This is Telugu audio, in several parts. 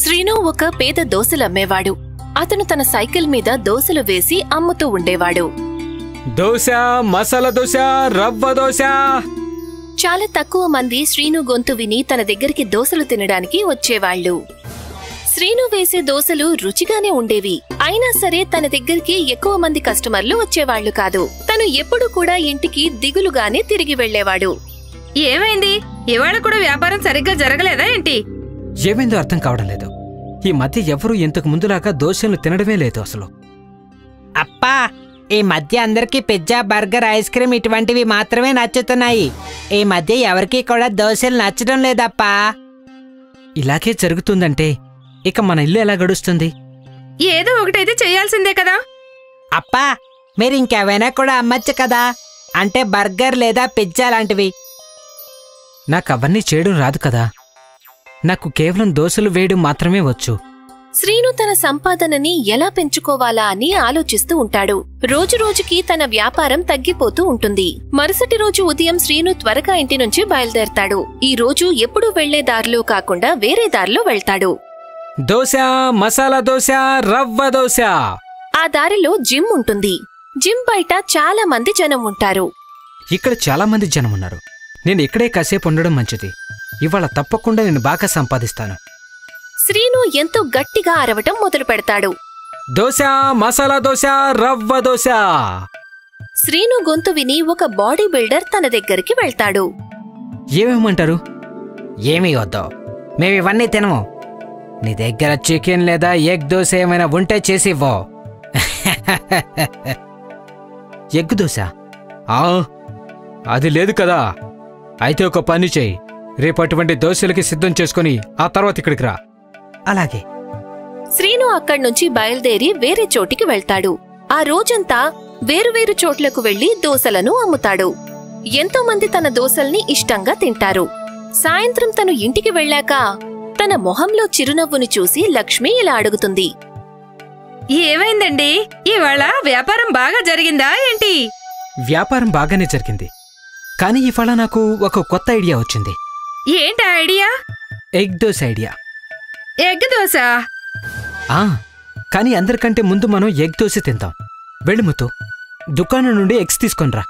శ్రీను ఒక పేద దోసలమ్మేవాడు. అతను తన సైకిల్ మీద దోసలు వేసి అమ్ముతూ ఉండేవాడు. దోశ, మసాలా దోశ, రవ్వ దోశ. చాలా తక్కువ మంది శ్రీను గొంతు విని తన దగ్గరికి దోసలు తినడానికి వచ్చేవాళ్లు. శ్రీను వేసే దోసలు రుచిగానే ఉండేవి. అయినా సరే తన దగ్గరికి ఎక్కువ మంది కస్టమర్లు వచ్చేవాళ్లు కాదు. తను ఎప్పుడు కూడా ఇంటికి దిగులుగానే తిరిగి వెళ్లేవాడు. ఏమైంది? ఇవాళ కూడా వ్యాపారం సరిగ్గా జరగలేదా ఏంటి? ఏమైందో అర్థం కావడం లేదు. ఈ మధ్య ఎవరూ ఇంతకు ముందులాగా దోశలు తినడమే లేదు అసలు. అప్పా, ఈ మధ్య అందరికీ పిజ్జా, బర్గర్, ఐస్ క్రీమ్ ఇటువంటివి మాత్రమే నచ్చుతున్నాయి. ఈ మధ్య ఎవరికీ కూడా దోశలు నచ్చడం లేదప్పా. ఇలాగే జరుగుతుందంటే ఇక మన ఇల్లు ఎలా గడుస్తుంది? ఏదో ఒకటైతే చేయాల్సిందే కదా. అప్పా, మీరు ఇంకేమైనా కూడా అమ్మచ్చు కదా, అంటే బర్గర్ లేదా పిజ్జా లాంటివి. నాకు అవన్నీ చేయడం రాదు కదా. నాకు కేవలం దోశలు వేయడం మాత్రమే వచ్చు. శ్రీను తన సంపాదనని ఎలా పెంచుకోవాలా అని ఆలోచిస్తూ ఉంటాడు. రోజురోజుకి తన వ్యాపారం తగ్గిపోతూ ఉంటుంది. మరుసటి రోజు ఉదయం శ్రీను త్వరగా ఇంటి నుంచి బయలుదేరతాడు. ఈ రోజు ఎప్పుడూ వెళ్లే దారిలో కాకుండా వేరే దారిలో వెళ్తాడు. దోశ, మసాలా దోశ, రవ్వ దోశ. ఆ దారిలో జిమ్ ఉంటుంది. జిమ్ బయట చాలా మంది జనం ఉంటారు. ఇక్కడ చాలా మంది జనం ఉన్నారు. నేను ఇక్కడే కాసేపు ఉండడం మంచిది. ఇవాళ తప్పకుండా నేను బాగా సంపాదిస్తాను. శ్రీను ఎంతో గట్టిగా అరవటం మొదలు పెడతాడు. దోశ, మసాలా దోశ, రవ్వ దోశ. శ్రీను గొంతు విని ఒక బాడీ బిల్డర్ తన దగ్గరికి వెళ్తాడు. ఏమేమంటారు? ఏమీ వద్దు, మేమివన్నీ తినము. నీ దగ్గర చికెన్ లేదా ఎగ్ దోశ ఏమైనా ఉంటే చేసి ఇవ్వు. ఎగ్ దోశ? అది లేదు కదా. అయితే ఒక పని చేయి, రేపు అటువంటి దోశలకి సిద్ధం చేసుకుని ఆ తర్వాత ఇక్కడికి రా. అలాగే. శ్రీను అక్కడ్నుంచి బయలుదేరి వేరే చోటికి వెళ్తాడు. ఆ రోజంతా వేరువేరు చోట్లకు వెళ్లి దోసలను అమ్ముతాడు. ఎంతో మంది తన దోసల్ని ఇష్టంగా తింటారు. సాయంత్రం తను ఇంటికి వెళ్ళాక తన మొహంలో చిరునవ్వుని చూసి లక్ష్మి ఇలా అడుగుతుంది. ఏమైందండి? ఇవాళ వ్యాపారం బాగా జరిగిందా ఏంటి? వ్యాపారం బాగానే జరిగింది, కానీ ఇవాళ నాకు ఒక కొత్త ఐడియా వచ్చింది. ఏంటి idea? Egg dosa idea. Egg dosa? కానీ అందరికంటే ముందు మనం ఎగ్ దోశ తిందాం. వెళ్ళి ముత్తు, దుకాణం నుండి ఎగ్స్ తీసుకొనిరా.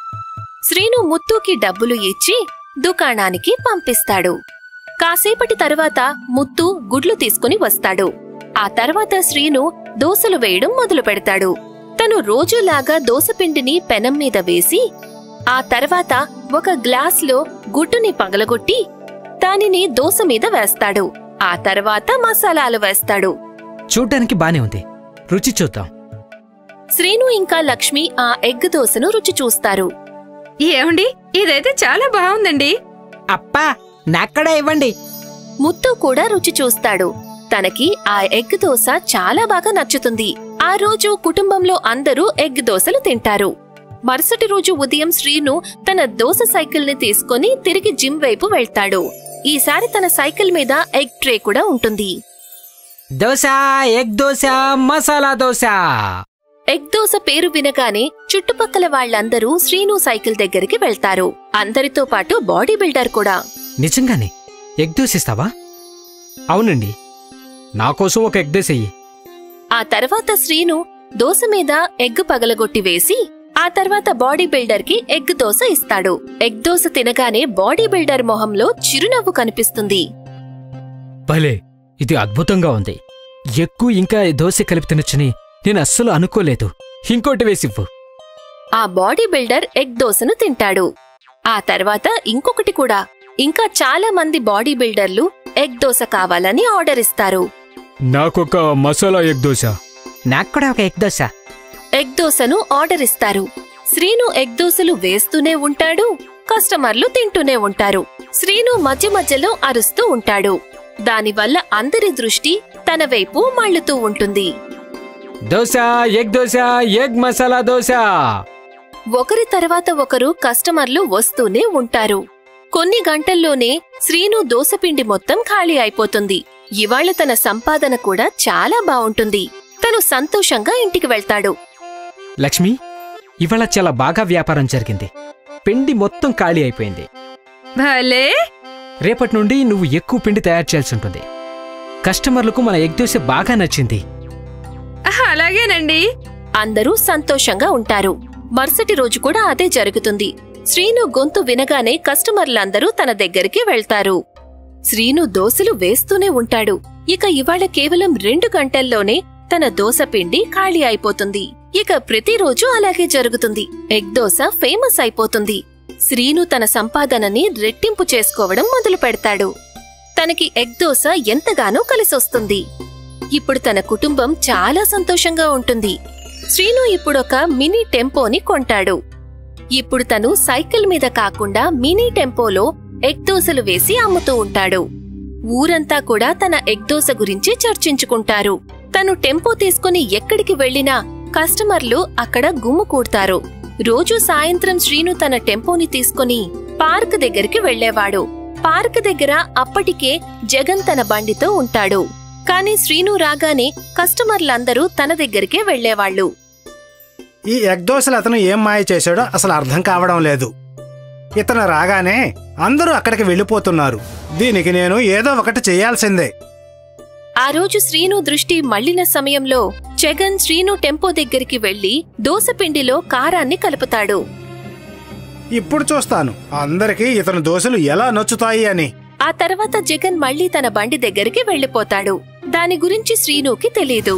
శ్రీను ముత్తుకి డబ్బులు ఇచ్చి దుకాణానికి పంపిస్తాడు. కాసేపటి తరువాత ముత్తు గుడ్లు తీసుకుని వస్తాడు. ఆ తర్వాత శ్రీను దోసలు వేయడం మొదలు పెడతాడు. తను రోజులాగా దోసపిండిని పెనం మీద వేసి ఆ తర్వాత ఒక గ్లాస్లో గుడ్డుని పగలగొట్టి దానిని దోస మీద వేస్తాడు. ఆ తర్వాత మసాలాలు వేస్తాడు. చూడ్డానికి బానే ఉంది, రుచి చూద్దాం. శ్రీను ఇంకా లక్ష్మి ఆ ఎగ్ దోసను రుచి చూస్తారు. ఏమండి, ఇదైతే చాలా బాగుందండి. అప్పా, నాక్కడా ఇవ్వండి. ముత్తు కూడా రుచి చూస్తాడు. తనకి ఆ ఎగ్ దోస చాలా బాగా నచ్చుతుంది. ఆ రోజు కుటుంబంలో అందరూ ఎగ్ దోసలు తింటారు. మరుసటి రోజు ఉదయం శ్రీను తన దోస సైకిల్ ని తీసుకుని తిరిగి జిమ్ వైపు వెళ్తాడు. ఈసారి తన సైకిల్ మీద ఎగ్ ట్రే కూడా ఉంటుంది. దోశ, ఎగ్ దోశ, మసాలా దోశ. ఎగ్ దోస పేరు వినగానే చుట్టుపక్కల వాళ్లందరూ శ్రీను సైకిల్ దగ్గరికి వెళ్తారు. అందరితో పాటు బాడీ బిల్డర్ కూడా. నిజంగానే ఎగ్ దోశ ఇస్తావా? అవునండి, నాకోసం ఒక ఎగ్ దోశ ఇయ్యి. ఆ తర్వాత శ్రీను దోస మీద ఎగ్ పగలగొట్టి వేసి ఆ తర్వాత బాడీ బిల్డర్ కి ఎగ్ దోస ఇస్తాడు. ఎగ్ దోస తినగానే బాడీ బిల్డర్ మొహంలో చిరునవ్వు కనిపిస్తుంది. భలే, ఇది అద్భుతంగా ఉంది. ఎగ్గు ఇంకా దోశ కలిపి తినొచ్చని నేను అస్సలు అనుకోలేదు. ఇంకోటి వేసివ్వు. ఆ బాడీ బిల్డర్ ఎగ్ దోసను తింటాడు. ఆ తర్వాత ఇంకొకటి కూడా. ఇంకా చాలా మంది బాడీ బిల్డర్లు ఎగ్ దోస కావాలని ఆర్డర్ ఇస్తారు. నాకొక మసాలా ఎగ్ దోశ. నాక్కూడా ఒక ఎగ్ దోశ. ఎగ్ దోసను ఆర్డర్ ఇస్తారు. శ్రీను ఎగ్ దోసలు వేస్తూనే ఉంటాడు, కస్టమర్లు తింటూనే ఉంటారు. శ్రీను మధ్య మధ్యలో అరుస్తూ ఉంటాడు. దానివల్ల అందరి దృష్టి తన వైపు మళ్ళుతూ ఉంటుంది. Dosa, egg dosa, egg masala dosa. ఒకరి తర్వాత ఒకరు కస్టమర్లు వస్తూనే ఉంటారు. కొన్ని గంటల్లోనే శ్రీను దోసపిండి మొత్తం ఖాళీ అయిపోతుంది. ఇవాళ తన సంపాదన కూడా చాలా బావుంటుంది. తను సంతోషంగా ఇంటికి వెళ్తాడు. లక్ష్మి, ఇవాళ చాలా బాగా వ్యాపారం జరిగింది. పిండి మొత్తం ఖాళీ అయిపోయింది. భలే. రేపటి నుండి నువ్వు ఎక్కువ పిండి తయారు చేయాల్సి ఉంటుంది. కస్టమర్లకు మన ఎగ్ దోశ బాగా నచ్చింది. అలాగేనండి. అందరూ సంతోషంగా ఉంటారు. మరుసటి రోజు కూడా అదే జరుగుతుంది. శ్రీను గొంతు వినగానే కస్టమర్లందరూ తన దగ్గరికి వెళ్తారు. శ్రీను దోశలు వేస్తూనే ఉంటాడు. ఇక ఇవాళ కేవలం 2 గంటల్లోనే తన దోశ పిండి ఖాళీ అయిపోతుంది. ఇక ప్రతిరోజు అలాగే జరుగుతుంది. ఎగ్ దోశ ఫేమస్ అయిపోతుంది. శ్రీను తన సంపాదనని రెట్టింపు చేసుకోవడం మొదలు పెడతాడు. తనకి ఎగ్ దోశ ఎంతగానో కలిసొస్తుంది. ఇప్పుడు తన కుటుంబం చాలా సంతోషంగా ఉంటుంది. శ్రీను ఇప్పుడొక మినీ టెంపోని కొంటాడు. ఇప్పుడు తను సైకిల్ మీద కాకుండా మినీ టెంపోలో ఎగ్ దోశలు వేసి అమ్ముతూ ఉంటాడు. ఊరంతా కూడా తన ఎగ్ దోశ గురించి చర్చించుకుంటారు. తను టెంపో తీసుకుని ఎక్కడికి వెళ్లినా కస్టమర్లు అక్కడ గుమ్ముకూడతారు. రోజూ సాయంత్రం శ్రీను తన టెంపోని తీసుకుని పార్క్ దగ్గరికి వెళ్లేవాడు. పార్క్ దగ్గర అప్పటికే జగన్ తన బండితో ఉంటాడు. కాని శ్రీను రాగానే కస్టమర్లందరూ తన దగ్గరికే వెళ్లేవాళ్లు. ఈ ఎగ్ దోశలు అతను ఏం మాయ చేశాడో అసలు అర్థం కావడం లేదు. ఇతను రాగానే అందరూ అక్కడికి వెళ్ళిపోతున్నారు. దీనికి నేను ఏదో ఒకటి చేయాల్సిందే. ఆ రోజు శ్రీను దృష్టి మళ్లిన సమయంలో జగన్ శ్రీను టెంపో దగ్గరికి వెళ్లి దోసపిండిలో కారాన్ని కలుపుతాడు. ఇప్పుడు చూస్తాను అందరికీ ఇతను దోశలు ఎలా నచ్చుతాయి అని. ఆ తర్వాత జగన్ మళ్లీ తన బండి దగ్గరికి వెళ్లిపోతాడు. దాని గురించి శ్రీనుకి తెలీదు.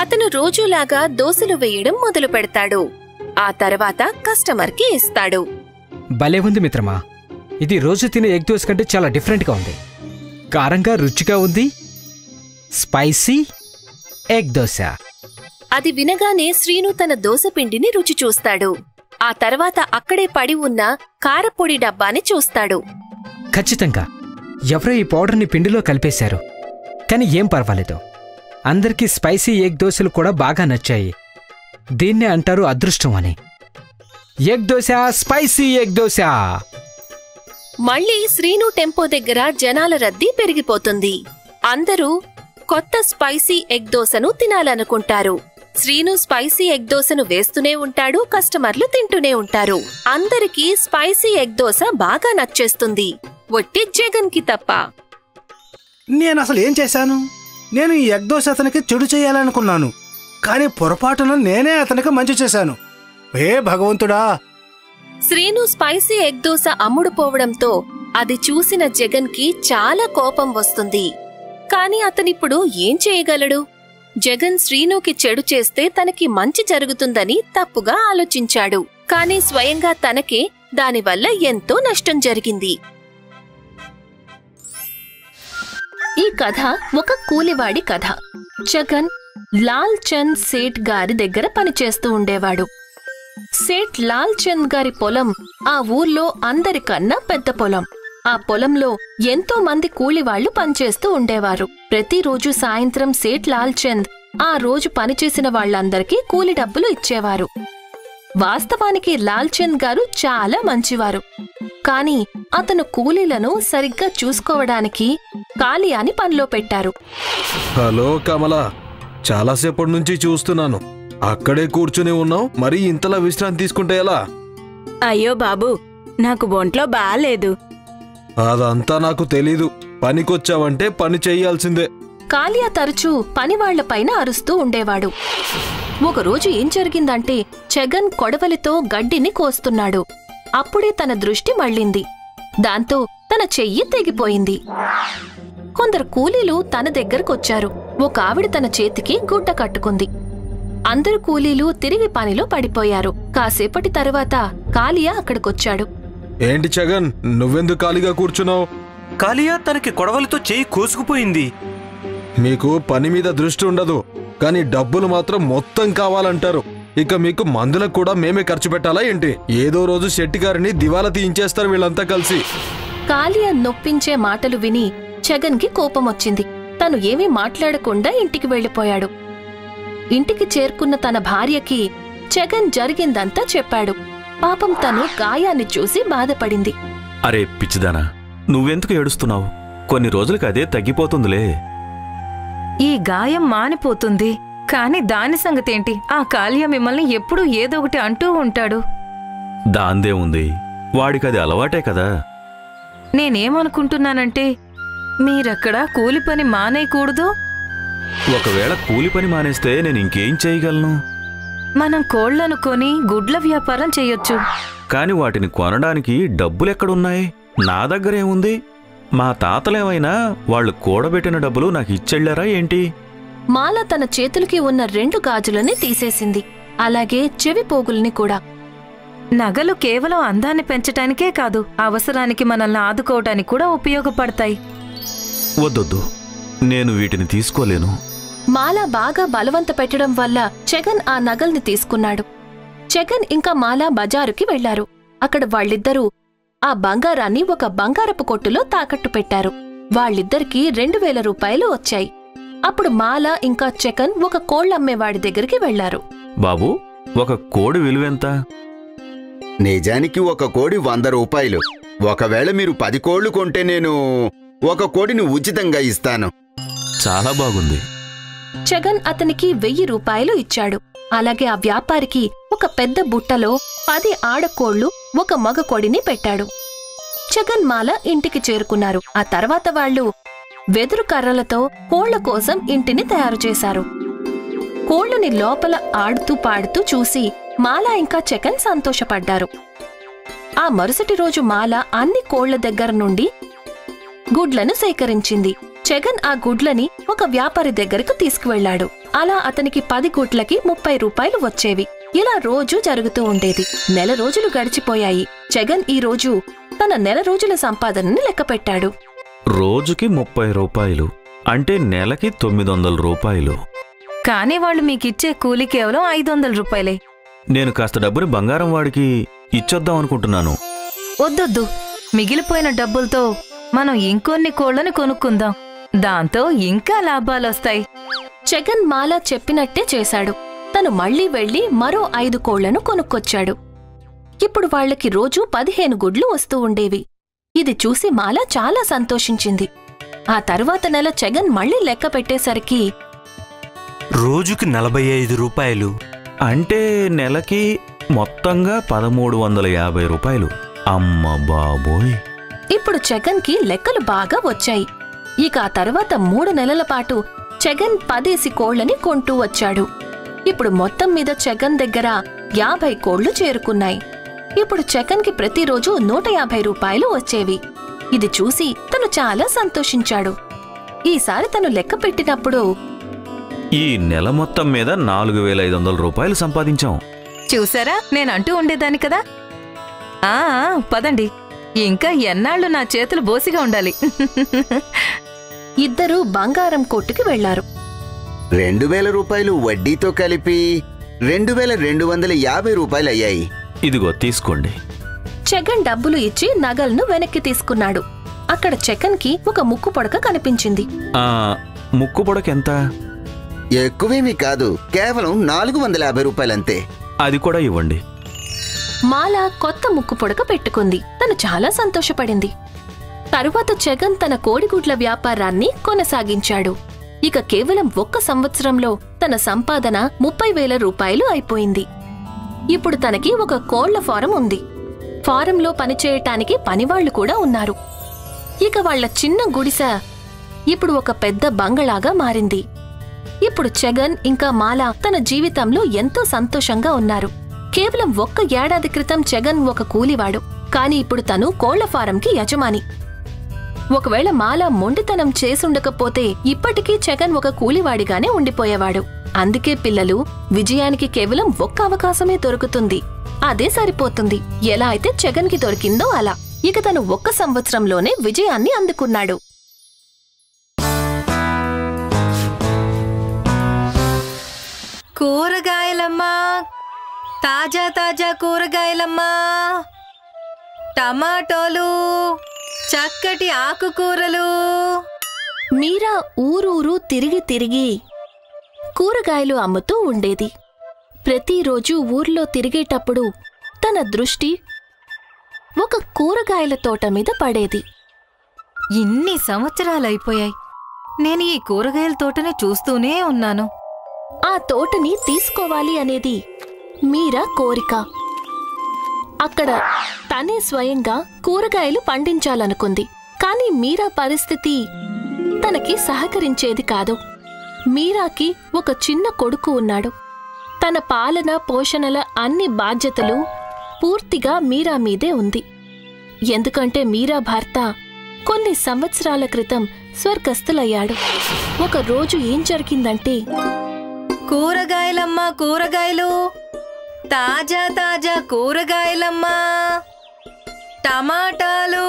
అతను రోజూలాగా దోశలు వేయడం మొదలు పెడతాడు. ఆ తర్వాత కస్టమర్కి ఇస్తాడు. భలే ఉంది మిత్రమా. ఇది రోజు తినే ఎగ్ దోశ కంటే చాలా డిఫరెంట్గా ఉంది. కారంగా రుచిగా ఉంది. Spicy egg dosa. అది వినగానే శ్రీను తన దోసపిండిని రుచి చూస్తాడు. ఆ తర్వాత అక్కడే పడి ఉన్న కారపొడి డబ్బాని చూస్తాడు. ఖచ్చితంగా ఎవరో ఈ పౌడర్ని పిండిలో కలిపేశారు. కానీ ఏం పర్వాలేదు. అందరికీ స్పైసీ ఎగ్ దోశలు కూడా బాగా నచ్చాయి. దీన్నే అంటారు అదృష్టం అని. Egg dosa, spicy egg dosa. మళ్లీ శ్రీను టెంపో దగ్గర జనాల రద్దీ పెరిగిపోతుంది. అందరూ కొత్త స్పైసీ ఎగ్ దోశను తినాలనుకుంటారు. శ్రీను స్పైసీ ఎగ్ దోశను వేస్తూనే ఉంటాడు. కస్టమర్లు తింటూనే ఉంటారు. అందరికీ స్పైసీ ఎగ్ దోశ బాగా నచ్చేస్తుంది. ఒట్టి జగన్ కి తప్ప. నేనసలు ఏం చేశాను? నేను ఈ ఎగ్ దోశ అతనికి చెడు చేయాలనుకున్నాను. కానీ పొరపాటున నేనే అతనికి మంచి చేశాను. ఏ భగవంతుడా! శ్రీను స్పైసీ ఎగ్ దోశ అమ్ముడుపోవడంతో అది చూసిన జగన్ కి చాలా కోపం వస్తుంది. కాని అతనిప్పుడు ఏం చేయగలడు? జగన్ శ్రీనుకి చెడు చేస్తే తనకి మంచి జరుగుతుందని తప్పుగా ఆలోచించాడు. కాని స్వయంగా తనకే దానివల్ల ఎంతో నష్టం జరిగింది. ఈ కథ ఒక కూలివాడి కథ. జగన్ లాల్ చంద్ సేఠ్ గారి దగ్గర పనిచేస్తూ ఉండేవాడు. సేఠ్ లాల్ చంద్ గారి పొలం ఆ ఊర్లో అందరికన్నా పెద్ద పొలం. ఆ పొలంలో ఎంతో మంది కూలివాళ్లు పనిచేస్తూ ఉండేవారు. ప్రతిరోజు సాయంత్రం సేఠ్ లాల్ చంద్ ఆ రోజు పనిచేసిన వాళ్లందరికీ కూలి డబ్బులు ఇచ్చేవారు. వాస్తవానికి లాల్ చంద్ గారు చాలా మంచివారు. కాని అతను కూలీలను సరిగ్గా చూసుకోవడానికి కాలియాని పనిలో పెట్టారు. హలో కమల, చాలాసేపటి నుంచి చూస్తున్నాను. అక్కడే కూర్చుని ఉన్నావు. మరి ఇంతలా విశ్రాంతి తీసుకుంటే ఎలా? అయ్యో బాబు, నాకు ఒంట్లో బాలేదు. అదంతా నాకు తెలీదు. పనికొచ్చావంటే పని చెయ్యాల్సిందే. కాలియా తరచూ పనివాళ్లపైన అరుస్తూ ఉండేవాడు. ఒకరోజు ఏం జరిగిందంటే జగన్ కొడవలితో గడ్డిని కోస్తున్నాడు. అప్పుడే తన దృష్టి మళ్ళింది. దాంతో తన చెయ్యి తెగిపోయింది. కొందరు కూలీలు తన దగ్గరకొచ్చారు. ఒక ఆవిడ తన చేతికి గుడ్డ కట్టుకుంది. అందరు కూలీలు తిరిగి పనిలో పడిపోయారు. కాసేపటి తరువాత కాలియా అక్కడికొచ్చాడు. ఏంటి జగన్, నువ్వెందుకు ఖాళీగా కూర్చున్నావు? కాలియా తనకి కొడవలితో చెయ్యి కోసుకుపోయింది. మీకు పని మీద దృష్టి ఉండదు, కానీ డబ్బులు మాత్రం మొత్తం కావాలంటారు. ఇక మీకు మందులకు కూడా మేమే ఖర్చు పెట్టాలా ఏంటి? ఏదో రోజు శెట్టి గారిని దివాలా తీయించేస్తారు వీళ్ళంతా కలిసి. కాలియా నొప్పించే మాటలు విని జగన్ కి కోపమొచ్చింది. తను ఏమీ మాట్లాడకుండా ఇంటికి వెళ్లిపోయాడు. ఇంటికి చేరుకున్న తన భార్యకి జగన్ జరిగిందంతా చెప్పాడు. పాపం తను గాయాన్ని చూసి బాధపడింది. అరే పిచ్చిదానా, నువ్వెందుకు ఏడుస్తున్నావు? కొన్ని రోజులకి అదే తగ్గిపోతుందిలే. ఈ గాయం మానిపోతుంది. కాని దాని సంగతేంటి? ఆ కాలియా మిమ్మల్ని ఎప్పుడూ ఏదో ఒకటి అంటూ ఉంటాడు. దాందే ఉంది, వాడికది అలవాటే కదా. నేనేమనుకుంటున్నానంటే మీరక్కడ కూలి పని మానేయకూడదు. ఒకవేళ కూలి పని మానేస్తే నేను ఇంకేం చేయగలను? మనం కోళ్లను కొని గుడ్ల వ్యాపారం చేయొచ్చు. కాని వాటిని కొనడానికి డబ్బులెక్కడున్నాయి? నా దగ్గరేముంది? మా తాతలేమైనా వాళ్ళు కూడబెట్టిన డబ్బులు నాకు ఇచ్చెళ్లారా ఏంటి? మాల తన చేతులకి ఉన్న 2 గాజులని తీసేసింది, అలాగే చెవి పోగుల్ని కూడా. నగలు కేవలం అందాన్ని పెంచటానికే కాదు, అవసరానికి మనల్ని ఆదుకోవటానికి కూడా ఉపయోగపడతాయి. వద్దొద్దు, నేను వీటిని తీసుకోలేను. మాల బాగా బలవంత పెట్టడం వల్ల జగన్ ఆ నగల్ని తీసుకున్నాడు. జగన్ ఇంకా మాల బజారుకి వెళ్లారు. అక్కడ వాళ్ళిద్దరూ ఆ బంగారాన్ని ఒక బంగారపు కొట్టులో తాకట్టు పెట్టారు. వాళ్ళిద్దరికీ 2000 రూపాయలు వచ్చాయి. అప్పుడు మాల ఇంకా జగన్ ఒక కోళ్లమ్మేవాడి దగ్గరికి వెళ్లారు. బాబూ, ఒక కోడి విలువెంత? నిజానికి ఒక కోడి 100 రూపాయలు. ఒకవేళ మీరు 10 కోళ్లు కొంటే నేను ఒక కోడిని ఉచితంగా ఇస్తాను. చాలా బాగుంది. జగన్ అతనికి 1000 రూపాయలు ఇచ్చాడు. అలాగే ఆ వ్యాపారికి ఒక పెద్ద బుట్టలో 10 ఆడకోళ్లు, ఒక మగ కోడిని పెట్టాడు. జగన్ మాల ఇంటికి చేరుకున్నారు. ఆ తర్వాత వాళ్ళు వెదురు కర్రలతో కోళ్ల కోసం ఇంటిని తయారు చేశారు. కోళ్లని లోపల ఆడుతూ పాడుతూ చూసి మాల ఇంకా జగన్ సంతోషపడ్డారు. ఆ మరుసటి రోజు మాల అన్ని కోళ్ల దగ్గర నుండి గుడ్లను సేకరించింది. జగన్ ఆ గుడ్లని ఒక వ్యాపారి దగ్గరకు తీసుకువెళ్లాడు. అలా అతనికి 10 గుడ్లకి 30 రూపాయలు వచ్చేవి. ఇలా రోజూ జరుగుతూ ఉండేది. 1 నెల రోజులు గడిచిపోయాయి. జగన్ ఈ రోజు తన 1 నెల రోజుల సంపాదనని లెక్కపెట్టాడు. రోజుకి 30 రూపాయలు అంటే నెలకి 900 రూపాయలు. కానీ వాళ్ళు మీకిచ్చే కూలి కేవలం 500 రూపాయలే. నేను కాస్త డబ్బుని బంగారం వాడికి ఇచ్చొద్దాం అనుకుంటున్నాను. వద్దొద్దు, మిగిలిపోయిన డబ్బులతో మనం ఇంకొన్ని కోళ్లని కొనుక్కుందాం. దాంతో ఇంకా లాభాలొస్తాయి. జగన్ మాల చెప్పినట్టే చేశాడు. తను మళ్లీ వెళ్లి మరో 5 కోళ్లను కొనుక్కొచ్చాడు. ఇప్పుడు వాళ్లకి రోజూ 15 గుడ్లు వస్తూ ఉండేవి. ఇది చూసి మాల చాలా సంతోషించింది. ఆ తరువాత నెల జగన్ మళ్లీ లెక్క పెట్టేసరికి రోజుకి 45 రూపాయలు అంటే నెలకి మొత్తంగా 1350 రూపాయలు. అమ్మ బాబోయ్! ఇప్పుడు జగన్కి లెక్కలు బాగా వచ్చాయి. ఇక ఆ తర్వాత 3 నెలల పాటు జగన్ 10 కోళ్లని కొంటూ వచ్చాడు. ఇప్పుడు మొత్తం మీద జగన్ దగ్గర 50 కోళ్లు చేరుకున్నాయి. ఇప్పుడు జగన్కి ప్రతిరోజు 150 రూపాయలు వచ్చేవి. ఇది చూసి తను చాలా సంతోషించాడు. ఈసారి తను లెక్క పెట్టినప్పుడు ఈ నెల మొత్తం మీద 4500 రూపాయలు సంపాదించాం. చూసారా, నేనంటూ ఉండేదాన్ని కదా. పదండి, ఇంకా ఎన్నాళ్ళు నా చేతులు బోసిగా ఉండాలి. ఇద్దరూ బంగారం కొట్టుకి వెళ్లారు. 2000 రూపాయలు వడ్డీతో కలిపి 2250 రూపాయలు అయ్యాయి. ఇదిగో తీసుకోండి. జగన్ డబ్బులు ఇచ్చి నగలను వెనక్కి తీసుకున్నాడు. అక్కడ జగన్కి ఒక ముక్కు పొడక కనిపించింది. ముక్కు పొడకెంత? ఎక్కువేమీ కాదు, కేవలం 450 రూపాయలంతే. అది కూడా ఇవ్వండి. మాల కొత్త ముక్కు పొడక పెట్టుకుంది. తను చాలా సంతోషపడింది. తరువాత జగన్ తన కోడిగుడ్ల వ్యాపారాన్ని కొనసాగించాడు. ఇక కేవలం 1 సంవత్సరంలో తన సంపాదన 30,000 రూపాయలు అయిపోయింది. ఇప్పుడు తనకి ఒక కోళ్ల ఫారం ఉంది. ఫారంలో పనిచేయటానికి పనివాళ్లు కూడా ఉన్నారు. ఇక వాళ్ల చిన్న గుడిసె ఇప్పుడు ఒక పెద్ద బంగళాగా మారింది. ఇప్పుడు జగన్ ఇంకా మాల తన జీవితంలో ఎంతో సంతోషంగా ఉన్నారు. కేవలం 1 ఏడాది క్రితం జగన్ ఒక కూలివాడు, కాని ఇప్పుడు తను కోళ్ల ఫారంకి యజమాని. ఒకవేళ మాల మొండితనం చేసుండకపోతే ఇప్పటికీ జగన్ ఒక కూలివాడిగానే ఉండిపోయేవాడు. అందుకే పిల్లలు, విజయానికి కేవలం 1 అవకాశమే దొరుకుతుంది. అదే సరిపోతుంది. ఎలా అయితే జగన్కి దొరికిందో అలా. ఇక తను 1 సంవత్సరంలోనే విజయాన్ని అందుకున్నాడు. కూరగాయలమ్మా, తాజా తాజా కూరగాయలమ్మా, టమాటోలు, చక్కటి ఆకుకూరలు. మీరా ఊరూరు తిరిగి తిరిగి కూరగాయలు అమ్ముతూ ఉండేది. ప్రతిరోజు ఊర్లో తిరిగేటప్పుడు తన దృష్టి ఒక కూరగాయల తోట మీద పడేది. ఇన్ని సంవత్సరాలైపోయాయి, నేను ఈ కూరగాయల తోటని చూస్తూనే ఉన్నాను. ఆ తోటని తీసుకోవాలి అనేది మీరా కోరిక. అక్కడ తనే స్వయంగా కూరగాయలు పండించాలనుకుంది. కాని కాని మీరా పరిస్థితి తనకి సహకరించేది కాదు. మీరాకి ఒక చిన్న కొడుకు ఉన్నాడు. తన పాలన పోషణల అన్ని బాధ్యతలు పూర్తిగా మీరా మీదే ఉంది. ఎందుకంటే మీరా భర్త కొన్ని సంవత్సరాల క్రితం స్వర్గస్థులయ్యాడు. ఒక రోజు ఏం జరిగిందంటే, కూరగాయలమ్మా, కూరగాయలు, తాజా తాజా కూరగాయలమ్మా, టమాటాలు,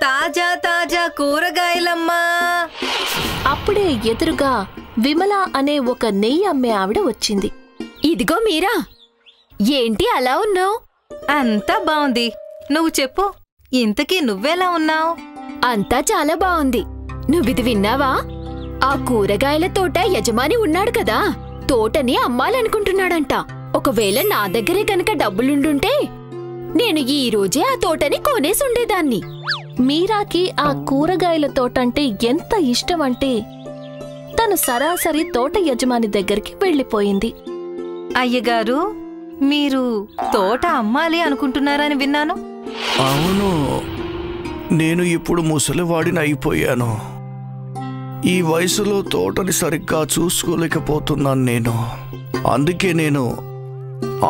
తాజా తాజా కూరగాయలమ్మా. అప్పుడే ఎదురుగా విమల అనే ఒక నెయ్యి అమ్మే ఆవిడ వచ్చింది. ఇదిగో మీరా, ఏంటి అలా ఉన్నావు? అంతా బావుంది, నువ్వు చెప్పు, ఇంతకీ నువ్వెలా ఉన్నావు? అంతా చాలా బావుంది. నువ్విది విన్నావా? ఆ కూరగాయల తోట యజమాని ఉన్నాడు కదా, తోటని అమ్మాలనుకుంటున్నాడంట. ఒకవేళ నా దగ్గరే కనుక డబ్బులుండుంటే నేను ఈ రోజే ఆ తోటని కొనేసుండేదాన్ని. మీరాకి ఆ కూరగాయల తోటంటే ఎంత ఇష్టమంటే తను సరాసరి తోట యజమాని దగ్గరికి వెళ్ళిపోయింది. అయ్యగారు, మీరు తోట అమ్మాలి అనుకుంటున్నారని విన్నాను. అవును, నేను ఇప్పుడు ముసలివాడిని అయిపోయాను. ఈ వయసులో తోటని సరిగ్గా చూసుకోలేకపోతున్నాను నేను. అందుకే నేను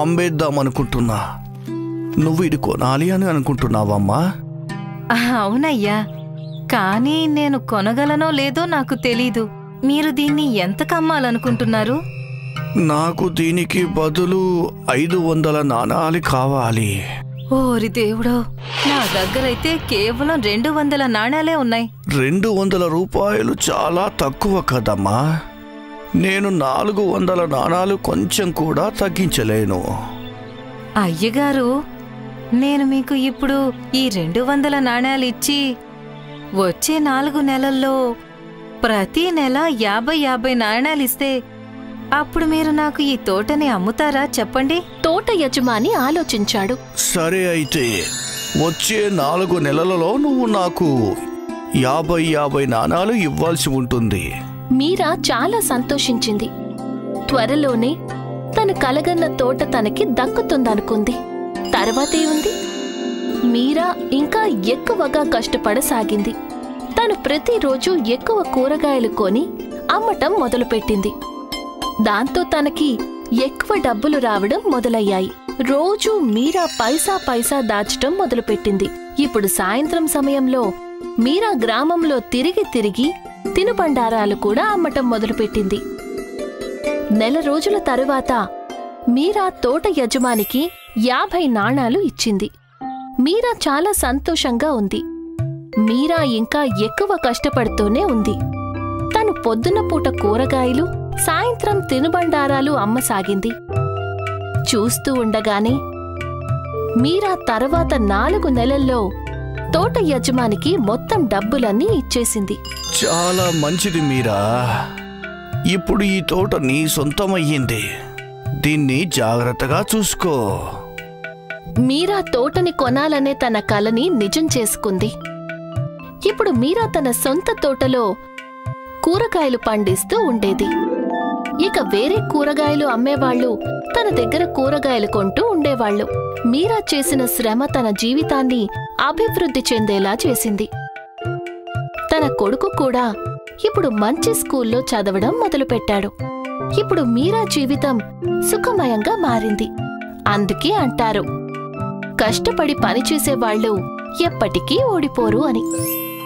అమ్మేద్దామనుకుంటున్నా. నువ్వు ఇది కొనాలి అని అనుకుంటున్నావమ్మా? అవునయ్యా, కానీ నేను కొనగలనో లేదో నాకు తెలీదు. మీరు దీన్ని ఎంతకు అమ్మాలనుకుంటున్నారు? నాకు దీనికి బదులు 500 నాణాలు కావాలి. ఓరి దేవుడో, నా దగ్గరైతే కేవలం 200 నాణాలే ఉన్నాయి. 200 రూపాయలు చాలా తక్కువ కదమ్మా. నేను 400 నాణాలు కొంచెం కూడా తగ్గించలేను. అయ్యగారు, నేను మీకు ఇప్పుడు ఈ 200 నాణాలు ఇచ్చి వచ్చే 4 నెలల్లో ప్రతి నెల 50 నాణాలిస్తే అప్పుడు మీరు నాకు ఈ తోటని అమ్ముతారా చెప్పండి? తోట యజమాని ఆలోచించాడు. సరే, అయితే వచ్చే 4 నెలలలో నువ్వు నాకు 50 నాణాలు ఇవ్వాల్సి ఉంటుంది. మీరా చాలా సంతోషించింది. త్వరలోనే తను కలగన్న తోట తనకి దక్కుతుందనుకుంది. తర్వాతే ఉంది, మీరా ఇంకా ఎక్కువగా కష్టపడసాగింది. తను ప్రతిరోజు ఎక్కువ కూరగాయలు కొని అమ్మటం మొదలుపెట్టింది. దాంతో తనకి ఎక్కువ డబ్బులు రావడం మొదలయ్యాయి. రోజూ మీరా పైసా పైసా దాచటం మొదలుపెట్టింది. ఇప్పుడు సాయంత్రం సమయంలో మీరా గ్రామంలో తిరిగి తిరిగి తినుబండారాలు కూడా అమ్మటం మొదలుపెట్టింది. నెల రోజుల తరువాత మీరా తోట యజమానికి 50 నాణాలు ఇచ్చింది. మీరా చాలా సంతోషంగా ఉంది. మీరా ఇంకా ఎక్కువ కష్టపడుతూనే ఉంది. తను పొద్దున పూట కూరగాయలు, సాయంత్రం తినుబండారాలు అమ్మసాగింది. చూస్తూ ఉండగానే మీరా తర్వాత 4 నెలల్లో తోట యజమానికి మొత్తం డబ్బులన్నీ ఇచ్చేసింది. చాలా మంచిది మీరా. ఇప్పుడు ఈ తోట నీ సొంతమయ్యింది. దీన్ని జాగ్రత్తగా చూసుకో. మీరా తోటని కొనాలనే తన కలని నిజం చేసుకుంది. ఇప్పుడు మీరా తన సొంత తోటలో కూరగాయలు పండిస్తూ ఉండేది. ఇక వేరే కూరగాయలు అమ్మేవాళ్లు తన దగ్గర కూరగాయలు కొంటూ ఉండేవాళ్లు. మీరా చేసిన శ్రమ తన జీవితాన్ని అభివృద్ధి చెందేలా చేసింది. తన కొడుకు కూడా ఇప్పుడు మంచి స్కూల్లో చదవడం మొదలుపెట్టాడు. ఇప్పుడు మీరా జీవితం సుఖమయంగా మారింది. అందుకే అంటారు, కష్టపడి పనిచేసేవాళ్లు ఎప్పటికీ ఓడిపోరు అని.